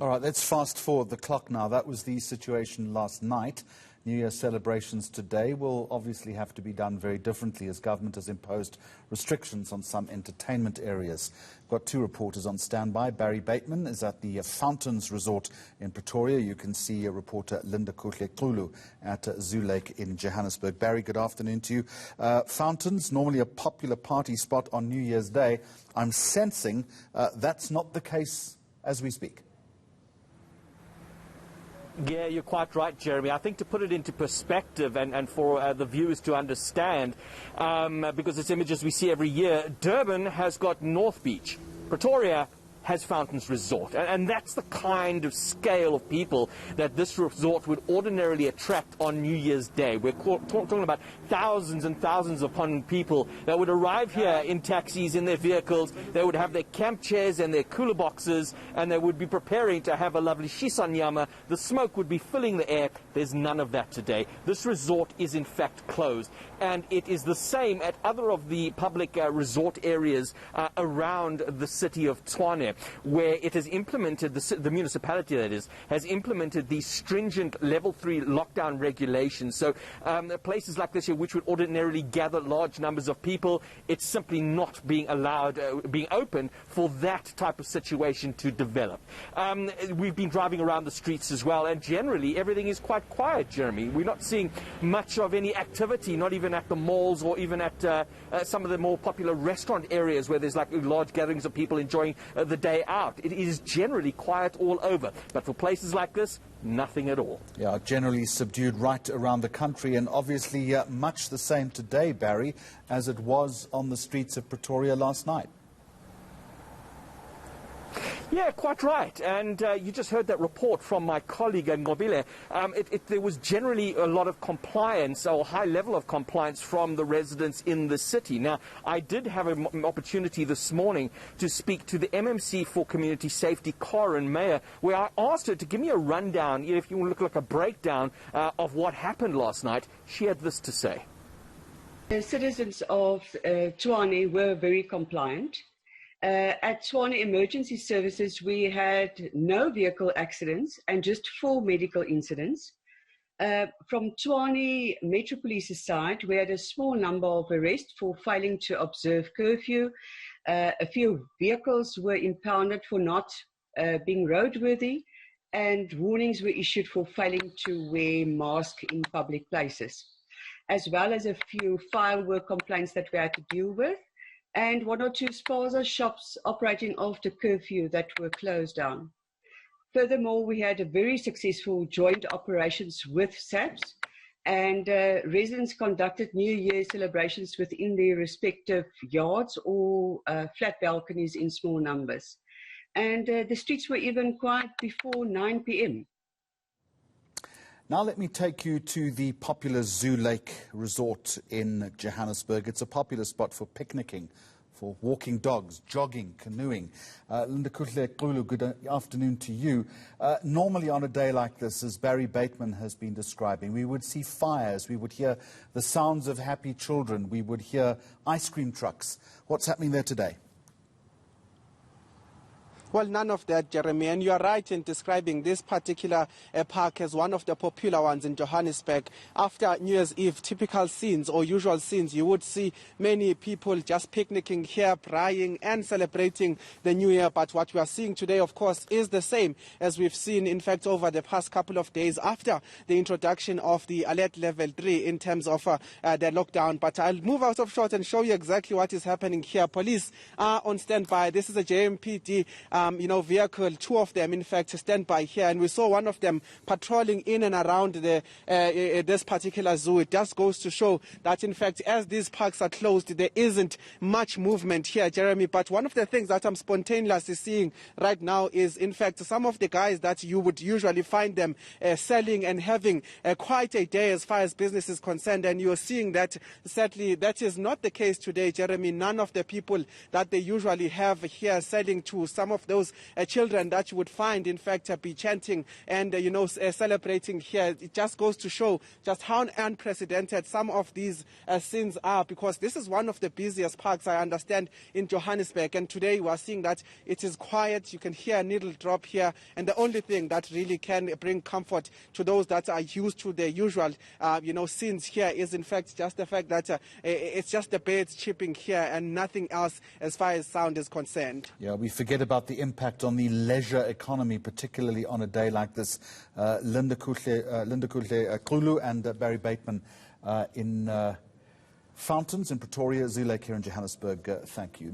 All right, let's fast forward the clock now. That was the situation last night. New Year celebrations today will obviously have to be done very differently as government has imposed restrictions on some entertainment areas. We've got two reporters on standby. Barry Bateman is at the Fountains Resort in Pretoria. You can see reporter Lindokuhle Xulu at Xulu Lake in Johannesburg. Barry, good afternoon to you. Fountains, normally a popular party spot on New Year's Day. I'm sensing that's not the case as we speak. Yeah, you're quite right, Jeremy. I think to put it into perspective and for the viewers to understand, because it's images we see every year, Durban has got North Beach. Pretoria has Fountains Resort. And that's the kind of scale of people that this resort would ordinarily attract on New Year's Day. We're talking about thousands and thousands upon people that would arrive here in taxis, in their vehicles. They would have their camp chairs and their cooler boxes, and they would be preparing to have a lovely shisanyama. The smoke would be filling the air. There's none of that today. This resort is in fact closed. And it is the same at other of the public resort areas around the city of Tshwane, where it has implemented, the municipality that is, has implemented these stringent level 3 lockdown regulations. So places like this here, which would ordinarily gather large numbers of people, it's simply not being allowed, being open for that type of situation to develop. We've been driving around the streets as well, and generally everything is quite quiet, Jeremy. We're not seeing much of any activity, not even at the malls or even at some of the more popular restaurant areas where there's like large gatherings of people enjoying the day out. It is generally quiet all over, but for places like this, nothing at all. Yeah, generally subdued right around the country, and obviously much the same today, Barry, as it was on the streets of Pretoria last night. Yeah, quite right. And you just heard that report from my colleague Ngobile. There was generally a lot of compliance, or high level of compliance from the residents in the city. Now, I did have an opportunity this morning to speak to the MMC for Community Safety, Karen Meyer, where I asked her to give me a rundown, if you want to look like a breakdown of what happened last night. She had this to say. The citizens of Tshwane were very compliant. At Tshwane Emergency Services, we had no vehicle accidents and just 4 medical incidents. From Tshwane Metro Police's side, we had a small number of arrests for failing to observe curfew. A few vehicles were impounded for not being roadworthy, and warnings were issued for failing to wear masks in public places, as well as a few firework complaints that we had to deal with, and 1 or 2 spaza shops operating after curfew that were closed down. Furthermore, we had a very successful joint operations with SAPS, and residents conducted New Year celebrations within their respective yards or flat balconies in small numbers. And the streets were even quiet before 9 p.m. Now let me take you to the popular Xulu Lake Resort in Johannesburg. It's a popular spot for picnicking, for walking dogs, jogging, canoeing. Lindokuhle Xulu, good afternoon to you. Normally on a day like this, as Barry Bateman has been describing, we would see fires, we would hear the sounds of happy children, we would hear ice cream trucks. What's happening there today? Well, none of that, Jeremy, and you are right in describing this particular park as one of the popular ones in Johannesburg. After New Year's Eve, typical scenes or usual scenes, you would see many people just picnicking here, braaiing and celebrating the New Year. But what we are seeing today, of course, is the same as we've seen, in fact, over the past couple of days after the introduction of the alert level 3 in terms of the lockdown. But I'll move out of shot and show you exactly what is happening here. Police are on standby. This is a JMPD vehicle, 2 of them, in fact, stand by here, and we saw one of them patrolling in and around this particular zoo. It just goes to show that, in fact, as these parks are closed, there isn't much movement here, Jeremy. But one of the things that I'm spontaneously seeing right now is, in fact, some of the guys that you would usually find them selling and having quite a day as far as business is concerned, and you're seeing that sadly that is not the case today, Jeremy. None of the people that they usually have here selling to some of those children that you would find, in fact, be chanting and, celebrating here. It just goes to show just how unprecedented some of these scenes are, because this is one of the busiest parks, I understand, in Johannesburg. And today we are seeing that it is quiet. You can hear a needle drop here. And the only thing that really can bring comfort to those that are used to the usual, scenes here is, in fact, just the fact that it's just the birds chirping here and nothing else as far as sound is concerned. Yeah, we forget about the impact on the leisure economy, particularly on a day like this. Lindokuhle, Xulu and Barry Bateman in Fountains in Pretoria, Xulu here in Johannesburg. Thank you.